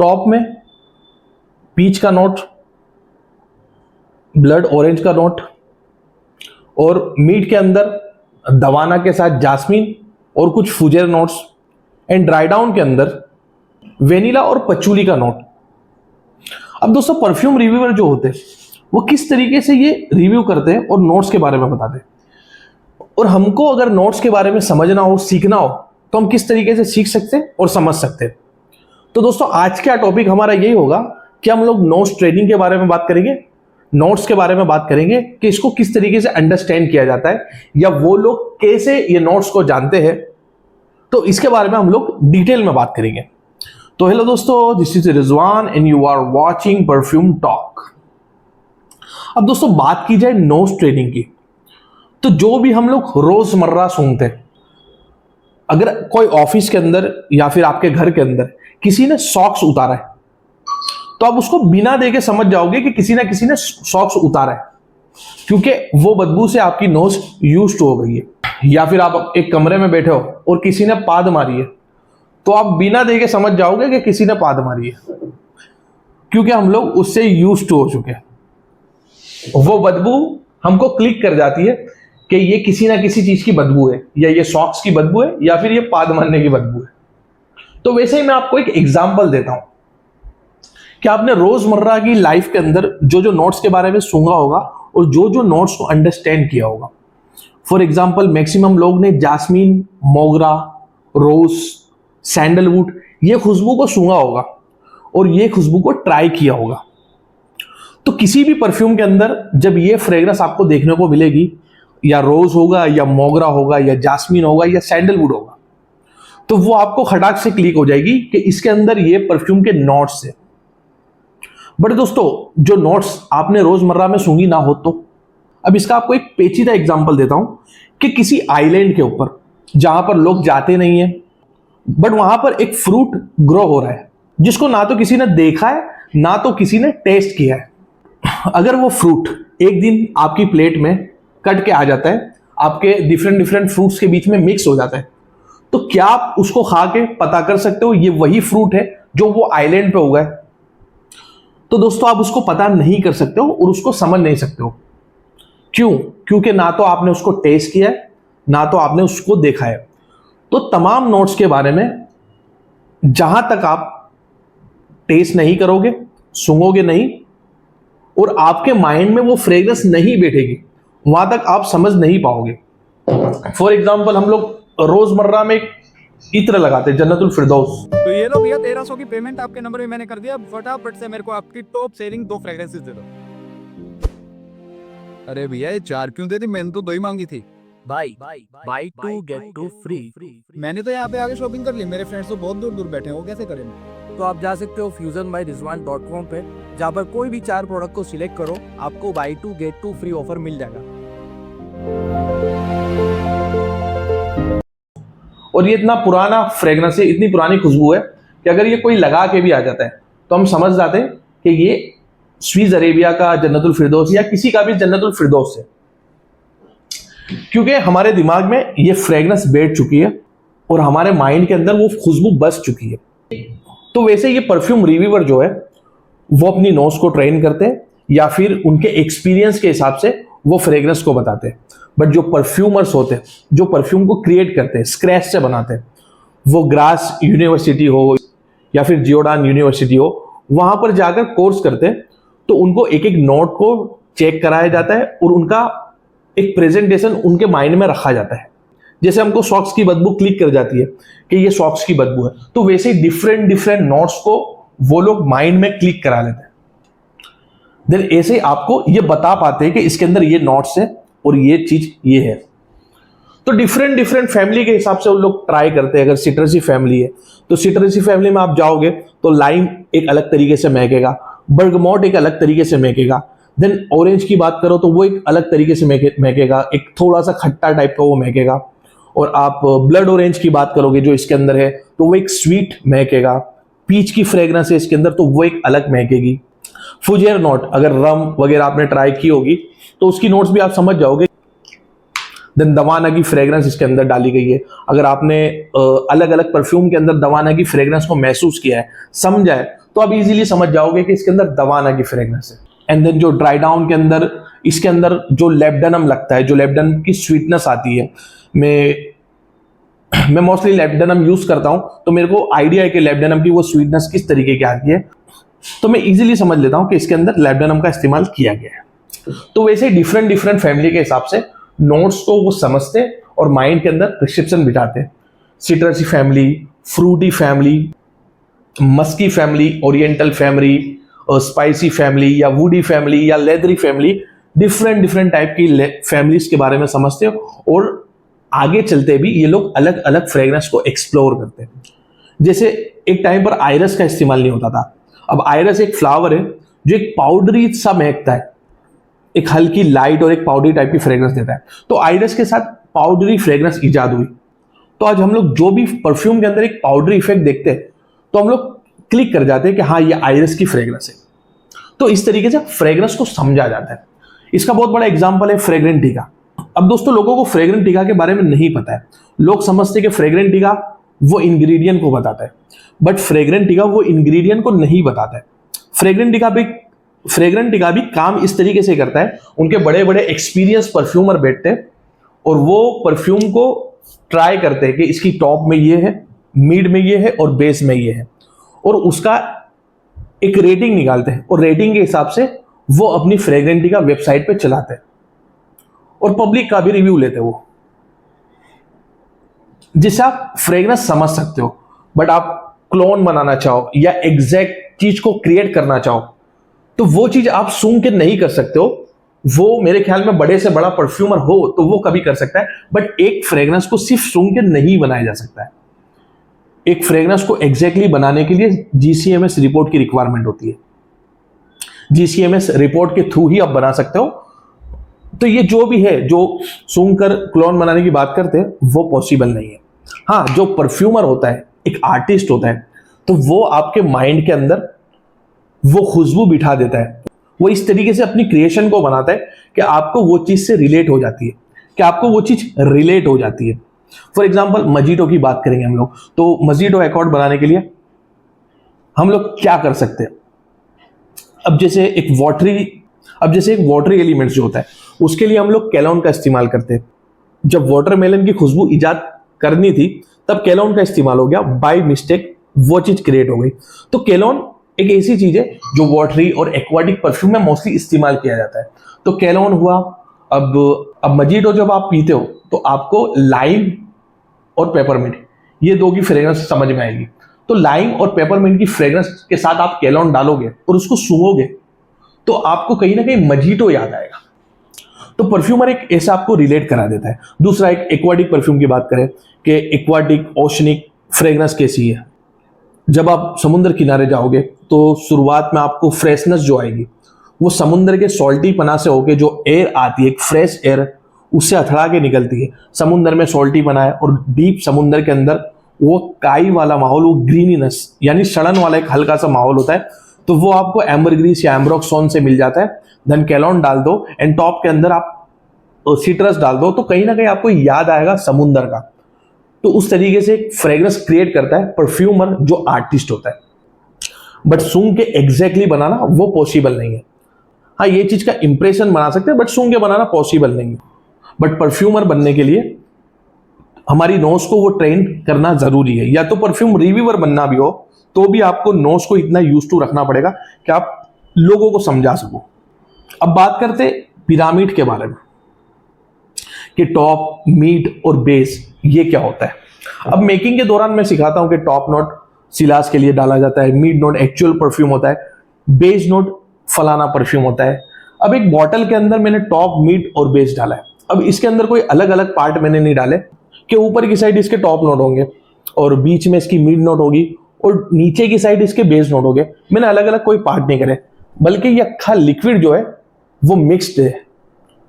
Top में peach का note, blood orange का नोट, और मीट के अंदर दवाना के साथ जास्मीन और कुछ फुजेर नोट्स, एंड ड्राई डाउन के अंदर वेनिला और पचूली का नोट। अब दोस्तों परफ्यूम रिव्यूअर जो होते हैं वो किस तरीके से ये रिव्यू करते हैं और नोट्स के बारे में बताते हैं, और हमको अगर नोट्स के बारे में समझना हो, सीखना हो, तो हम किस तरीके से सीख सकते हैं और समझ सकते हैं। तो दोस्तों आज का टॉपिक हमारा यही होगा कि हम लोग नोट्स ट्रेडिंग के बारे में बात करेंगे, नोट्स के बारे में बात करेंगे कि इसको किस तरीके से अंडरस्टैंड किया जाता है या वो लोग कैसे ये नोट्स को जानते हैं। तो इसके बारे में हम लोग डिटेल में बात करेंगे। तो हेलो दोस्तों, this is Rizwan and you are watching perfume talk. अब दोस्तों बात की जाए नोट्स ट्रेडिंग की, तो जो भी हम लोग रोजमर्रा सुनते हैं, अगर कोई ऑफिस के अंदर या फिर आपके घर के अंदर किसी ने सॉक्स उतारा है, तो आप उसको बिना देखे समझ जाओगे कि किसी ना किसी ने सॉक्स उतारा है, क्योंकि वो बदबू से आपकी नोज यूज्ड हो गई है। या फिर आप एक कमरे में बैठे हो और किसी ने पाद मारी है, तो आप बिना देखे समझ जाओगे कि किसी ने पाद मारी है, क्योंकि हम लोग उससे यूज्ड हो चुके हैं। वो बदबू हमको क्लिक कर जाती है कि ये किसी ना किसी चीज की बदबू है, या ये सॉक्स की बदबू है, या फिर ये पाद मारने की बदबू है। तो वैसे ही मैं आपको एक एग्जांपल देता हूं कि आपने रोजमर्रा की लाइफ के अंदर जो जो नोट्स के बारे में सुना होगा और जो जो नोट्स को अंडरस्टैंड किया होगा। फॉर एग्जांपल मैक्सिमम लोग ने जास्मीन, मोगरा, रोज, सैंडलवुड ये खुशबू को सूंघा होगा और ये खुशबू को ट्राई किया होगा। तो किसी भी परफ्यूम के अंदर जब ये फ्रेग्रेंस आपको देखने को मिलेगी, या रोज होगा, या मोगरा होगा, या जास्मीन होगा, या सैंडलवुड होगा, तो वो आपको खटाक से क्लिक हो जाएगी कि इसके अंदर ये परफ्यूम के नोट्स है। बट दोस्तों जो नोट्स आपने रोजमर्रा में सूंघी ना हो, तो अब इसका आपको एक पेचीदा एग्जांपल देता हूं कि किसी आइलैंड के ऊपर जहां पर लोग जाते नहीं है, बट वहां पर एक फ्रूट ग्रो हो रहा है जिसको ना तो किसी ने देखा है ना तो किसी ने टेस्ट किया है। अगर वो फ्रूट एक दिन आपकी प्लेट में कट के आ जाता है, आपके डिफरेंट फ्रूट्स के बीच में मिक्स हो जाता है, तो क्या आप उसको खा के पता कर सकते हो ये वही फ्रूट है जो वो आइलैंड पे उगा है? तो दोस्तों आप उसको पता नहीं कर सकते हो और उसको समझ नहीं सकते हो। क्यों? क्योंकि ना तो आपने उसको टेस्ट किया है ना तो आपने उसको देखा है। तो तमाम नोट्स के बारे में जहां तक आप टेस्ट नहीं करोगे, सूंघोगे नहीं, और आपके माइंड में वो फ्रेग्रेंस नहीं बैठेगी, वहां तक आप समझ नहीं पाओगे। फॉर एग्जाम्पल हम लोग रोजमर्रा में इत्र लगाते हैं, जन्नतुल फिरदौस। तो ये लो भैया 1300 की पेमेंट आपके नंबर में मैंने कर दिया। फटाफट से मेरे को आपकी टॉप सेलिंग 2 फ्रेग्रेंसेस दे दो। अरे भैया ये 4 क्यों दे दी? मैंने तो 2 ही मांगी थी। Buy 2 get 2 free. मैंने तो यहाँ पे आगे शॉपिंग कर ली। मेरे फ्रेंड्स तो बहुत दूर दूर बैठे हैं, वो कैसे करेंगे? तो आप जा सकते हो fusionbyrizwan.com पे, जहाँ पर कोई भी 4 प्रोडक्ट को सिलेक्ट करो, आपको बाई 2 गेट 2 फ्री ऑफर मिल जाएगा। और ये इतना पुराना फ्रेग्रेंस है, इतनी पुरानी खुशबू है कि अगर ये कोई लगा के भी आ जाता है तो हम समझ जाते हैं कि ये स्वीज अरेबिया का जन्नतुल फिरदौस या किसी का भी जन्नतुल फिरदौस है, क्योंकि हमारे दिमाग में ये फ्रेग्रेंस बैठ चुकी है और हमारे माइंड के अंदर वो खुशबू बस चुकी है। तो वैसे ये परफ्यूम रिव्यूअर जो है वो अपनी नोज को ट्रेन करते हैं या फिर उनके एक्सपीरियंस के हिसाब से वो फ्रेग्रेंस को बताते हैं। बट जो परफ्यूमर्स होते हैं, जो परफ्यूम को क्रिएट करते हैं, स्क्रैच से बनाते हैं, वो ग्रास यूनिवर्सिटी हो या फिर जियोडान यूनिवर्सिटी हो, वहां पर जाकर कोर्स करते हैं। तो उनको एक एक नोट को चेक कराया जाता है और उनका एक प्रेजेंटेशन उनके माइंड में रखा जाता है। जैसे हमको सॉक्स की बदबू क्लिक कर जाती है कि ये सॉक्स की बदबू है, तो वैसे ही डिफरेंट नोट्स को वो लोग माइंड में क्लिक करा लेते हैं। देन ऐसे ही आपको ये बता पाते हैं कि इसके अंदर ये नोट्स है और ये चीज ये है। तो डिफरेंट फैमिली के हिसाब से वो लोग ट्राई करते हैं। अगर सिट्रसी फैमिली है तो सिट्रसी फैमिली में आप जाओगे तो लाइम एक अलग तरीके से महकेगा, बर्गमोट एक अलग तरीके से महकेगा। देन ऑरेंज की बात करो तो वो एक अलग तरीके से महकेगा, एक थोड़ा सा खट्टा टाइप का वो महकेगा। और आप ब्लड ऑरेंज की बात करोगे जो इसके अंदर है तो वो एक स्वीट महकेगा। पीच की फ्रेग्रेंस है इसके अंदर तो वो एक अलग महकेगी। फुजेर नोट, अगर रम वगैरह आपने ट्राई की होगी तो उसकी नोट्स भी आप समझ जाओगे। देन दवाना की फ्रेग्रेंस इसके अंदर डाली गई है। अगर आपने अलग अलग परफ्यूम के अंदर दवाना की फ्रेग्रेंस को महसूस किया है, समझा है, तो आप इजीली समझ जाओगे कि इसके अंदर दवाना की फ्रेग्रेंस है। एंड देन जो ड्राई डाउन के अंदर, इसके अंदर जो लेबडनम लगता है, जो लेबडनम की स्वीटनेस आती है, मैं मोस्टली लेबडनम यूज करता हूं, तो मेरे को आइडिया है कि लेबडनम की वो स्वीटनेस किस तरीके की आती है, तो मैं इजीली समझ लेता हूं कि इसके अंदर लेबडनम का इस्तेमाल किया गया है। तो वैसे डिफरेंट डिफरेंट फैमिली के हिसाब से नोट्स को वो समझते और माइंड के अंदर प्रिस्क्रिप्शन बिठाते। Citrusy family, fruity family, musky family, oriental family, spicy family, या वुडी फैमिली, या leathery family, different different type की फैमिलीज के बारे में समझते हो, और आगे चलते भी ये लोग अलग अलग फ्रेग्रेंस को एक्सप्लोर करते हैं। जैसे एक टाइम पर आयरस का इस्तेमाल नहीं होता था, अब आयरस एक फ्लावर है जो एक पाउडरी सा महकता है, एक हल्की लाइट और एक पाउडरी टाइप की फ्रेग्रेंस देता है। तो आयरस के साथ पाउडरी फ्रेग्रेंस इजाद हुई। तो आज हम लोग जो भी परफ्यूम के अंदर एक पाउडरी इफेक्ट देखते हैं, तो हम लोग क्लिक कर जाते हैं कि हाँ, ये आयरस की फ्रेग्रेंस है। तो इस तरीके से फ्रेग्रेंस को समझा जाता है। इसका बहुत बड़ा एग्जाम्पल है फ्रेग्रेंट टीका। अब दोस्तों, लोगों को फ्रेग्रेंट टीका के बारे में नहीं पता है। लोग समझते हैं कि फ्रेग्रेंट टीका वो इंग्रेडिएंट को बताता है, बट फ्रेग्रेंट टीका वो इंग्रेडिएंट को नहीं बताता है। फ्रेग्रेंट टीका भी काम इस तरीके से करता है, उनके बड़े बड़े एक्सपीरियंस परफ्यूमर बैठते हैं और वो परफ्यूम को ट्राई करते हैं कि इसकी टॉप में ये है, मिड में ये है और बेस में ये है, और उसका एक रेटिंग निकालते हैं, और रेटिंग के हिसाब से वो अपनी फ्रेग्रेंट टीका वेबसाइट पे चलाते हैं और पब्लिक का भी रिव्यू लेते हैं वो, जिससे आप फ्रेग्रेंस समझ सकते हो। बट आप क्लोन बनाना चाहो या एग्जैक्ट चीज को क्रिएट करना चाहो, तो वो चीज आप सूंघ के नहीं कर सकते हो। वो मेरे ख्याल में बड़े से बड़ा परफ्यूमर हो तो वो कभी कर सकता है, बट एक फ्रेग्रेंस को सिर्फ सूंघ के नहीं बनाया जा सकता है। एक फ्रेग्रेंस को एग्जैक्टली बनाने के लिए जीसीएमएस रिपोर्ट की रिक्वायरमेंट होती है। जीसीएमएस रिपोर्ट के थ्रू ही आप बना सकते हो। तो ये जो भी है, जो सूंघकर क्लोन बनाने की बात करते हैं, वो पॉसिबल नहीं है। हाँ, जो परफ्यूमर होता है, एक आर्टिस्ट होता है, तो वो आपके माइंड के अंदर वो खुशबू बिठा देता है। वो इस तरीके से अपनी क्रिएशन को बनाता है कि आपको वो चीज से रिलेट हो जाती है, फॉर एग्जाम्पल मजीटो की बात करेंगे हम लोग, तो मजीटो एकॉर्ड बनाने के लिए हम लोग क्या कर सकते हैं। अब जैसे एक वाटरी एलिमेंट्स जो होता है, उसके लिए हम लोग कैलोन का इस्तेमाल करते हैं। जब वाटरमेलन की खुशबू इजाद करनी थी, तब कैलोन का इस्तेमाल हो गया, बाय मिस्टेक वो चीज क्रिएट हो गई। तो कैलोन एक ऐसी चीज है जो वाटरी और एक्वाटिक परफ्यूम में मोस्टली इस्तेमाल किया जाता है। तो कैलोन हुआ। अब मजीटो जब आप पीते हो, तो आपको लाइम और पेपरमिंट, ये दो की फ्रेग्रेंस समझ में आएगी। तो लाइम और पेपरमिंट की फ्रेग्रेंस के साथ आप कैलोन डालोगे और उसको सूंघोगे, तो आपको कहीं ना कहीं मजीटो याद आएगा। तो परफ्यूमर एक ऐसा आपको रिलेट करा देता है। दूसरा, एक एक्वाटिक परफ्यूम की बात करें कि एक्वाटिक ओशनिक फ्रेग्रेंस कैसी है। जब आप समुद्र किनारे जाओगे, तो शुरुआत में आपको फ्रेशनेस जो आएगी, वो समुद्र के सॉल्टी पना से होके जो एयर आती है, एक फ्रेश एयर, उससे अथड़ा के निकलती है। समुद्र में सॉल्टी पना है और डीप समुद्र के अंदर वो काई वाला माहौल, वो ग्रीनीनेस यानी सड़न वाला एक हल्का सा माहौल होता है। तो वो आपको एम्बरग्रीस या एम्ब्रोक्सोन से मिल जाता है। देन कैलोन डाल दो एंड टॉप के अंदर आप सिट्रस डाल दो, तो कहीं ना कहीं आपको याद आएगा समुद्र का। तो उस तरीके से एक फ्रेग्रेंस क्रिएट करता है परफ्यूमर जो आर्टिस्ट होता है। बट सूंघ के एग्जैक्टली बनाना वो पॉसिबल नहीं है। हाँ, ये चीज का इंप्रेशन बना सकते हैं, बट सूंघ के बनाना पॉसिबल नहीं है। बट परफ्यूमर बनने के लिए हमारी नोज को वो ट्रेन करना जरूरी है। या तो परफ्यूम रिव्यूअर बनना भी हो, तो भी आपको नोज को इतना यूज टू रखना पड़ेगा कि आप लोगों को समझा सको। अब बात करते पिरामिड के बारे में कि टॉप, मिड और बेस ये क्या होता है। अब मेकिंग के दौरान मैं सिखाता हूं कि टॉप नोट सिलास के लिए डाला जाता है, मिड नोट एक्चुअल परफ्यूम होता है, बेस नोट फलाना परफ्यूम होता है। अब एक बॉटल के अंदर मैंने टॉप, मिड और बेस डाला है। अब इसके अंदर कोई अलग अलग पार्ट मैंने नहीं डाले कि ऊपर की साइड इसके टॉप नोट होंगे और बीच में इसकी मिड नोट होगी और नीचे की साइड इसके बेस नोट होंगे। मैंने अलग अलग कोई पार्ट नहीं करे, बल्कि ये अक्खा लिक्विड जो है वो मिक्स्ड है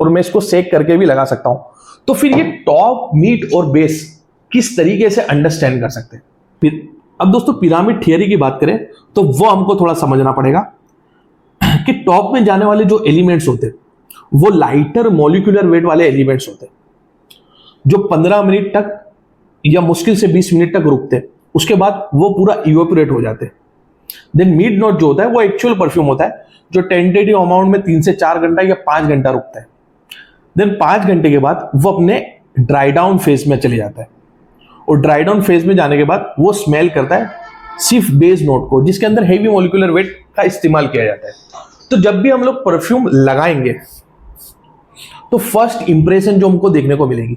और मैं इसको सेक करके भी लगा सकता हूं। तो फिर ये टॉप, मिड और बेस किस तरीके से अंडरस्टैंड कर सकते हैं। फिर अब दोस्तों पिरामिड थियरी की बात करें तो वो हमको थोड़ा समझना पड़ेगा कि टॉप में जाने वाले जो एलिमेंट्स होते हैं वो लाइटर मॉलिक्यूलर वेट वाले एलिमेंट्स होते हैं जो 15 मिनट तक या मुश्किल से 20 मिनट तक रुकते हैं, उसके बाद वो पूरा इवेपोरेट हो जाते हैं। देन मिड नोट जो होता है वो एक्चुअल परफ्यूम होता है जो टेंटेटिव अमाउंट में 3 से 4 घंटा या 5 घंटा रुकता है। देन 5 घंटे के बाद वो अपने ड्राई डाउन फेज में चले जाता है और ड्राई डाउन फेज में जाने के बाद वो स्मेल करता है सिर्फ बेस नोट को, जिसके अंदर हेवी मॉलिक्यूलर वेट का इस्तेमाल किया जाता है। तो जब भी हम लोग परफ्यूम लगाएंगे तो फर्स्ट इंप्रेशन जो हमको देखने को मिलेगी,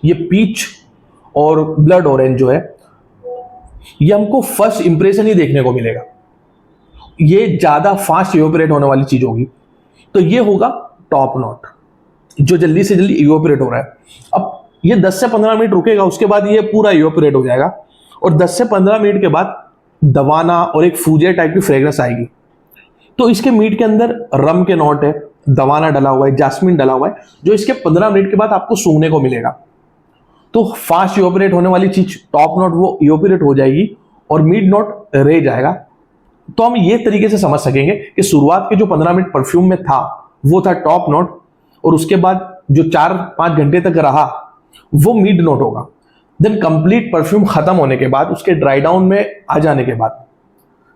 ये पीच और ब्लड ऑरेंज जो है, ये हमको फर्स्ट इंप्रेशन ही देखने को मिलेगा। ये ज्यादा फास्ट इवोपरेट होने वाली चीज होगी, तो ये होगा टॉप नोट जो जल्दी से जल्दी इवोपरेट हो रहा है। अब ये 10 से 15 मिनट रुकेगा, उसके बाद ये पूरा इवोपरेट हो जाएगा और 10 से 15 मिनट के बाद दवाना और एक फूजिया टाइप की फ्रेग्रेंस आएगी। तो इसके मीट के अंदर रम के नोट है, दवाना डला हुआ है, जास्मिन डला हुआ है, जो इसके 15 मिनट के बाद आपको सूंघने को मिलेगा। तो फास्ट इवोपरेट होने वाली चीज टॉप नोट वो इवोपरेट हो जाएगी और मिड नोट रह जाएगा। तो हम ये तरीके से समझ सकेंगे कि शुरुआत के जो 15 मिनट परफ्यूम में था वो था टॉप नोट और उसके बाद जो 4-5 घंटे तक रहा वो मिड नोट होगा। देन कंप्लीट परफ्यूम खत्म होने के बाद उसके ड्राई डाउन में आ जाने के बाद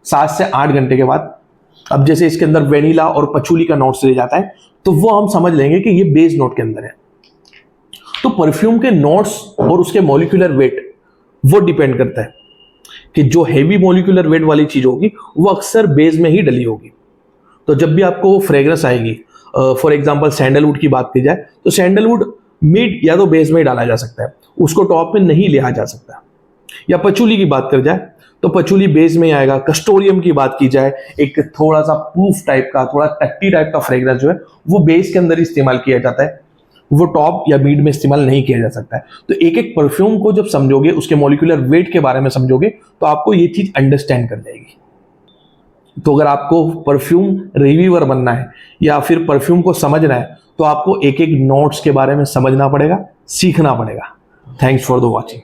7 से 8 घंटे के बाद अब जैसे इसके अंदर वेनिला और पचूली का नोट्स रह जाता है, तो वो हम समझ लेंगे कि ये बेस नोट के अंदर है। तो परफ्यूम के नोट्स और उसके मॉलिक्यूलर वेट वो डिपेंड करता है कि जो हेवी मॉलिक्यूलर वेट वाली चीज होगी वो अक्सर बेस में ही डली होगी। तो जब भी आपको फ्रेग्रेंस आएगी, फॉर एग्जांपल सैंडलवुड की बात की जाए तो सैंडलवुड मिड या तो बेस में ही डाला जा सकता है, उसको टॉप में नहीं लिया जा सकता। या पचूली की बात कर जाए तो पचूली बेस में ही आएगा। कस्टोरियम की बात की जाए, एक थोड़ा सा प्रूफ टाइप का, थोड़ा टट्टी टाइप का फ्रेग्रेंस जो है वो बेस के अंदर इस्तेमाल किया जाता है, वो टॉप या मिड में इस्तेमाल नहीं किया जा सकता है। तो एक एक परफ्यूम को जब समझोगे, उसके मॉलिक्यूलर वेट के बारे में समझोगे, तो आपको ये चीज अंडरस्टैंड कर जाएगी। तो अगर आपको परफ्यूम रिव्यूअर बनना है या फिर परफ्यूम को समझना है तो आपको एक एक नोट्स के बारे में समझना पड़ेगा, सीखना पड़ेगा। Thanks for the watching.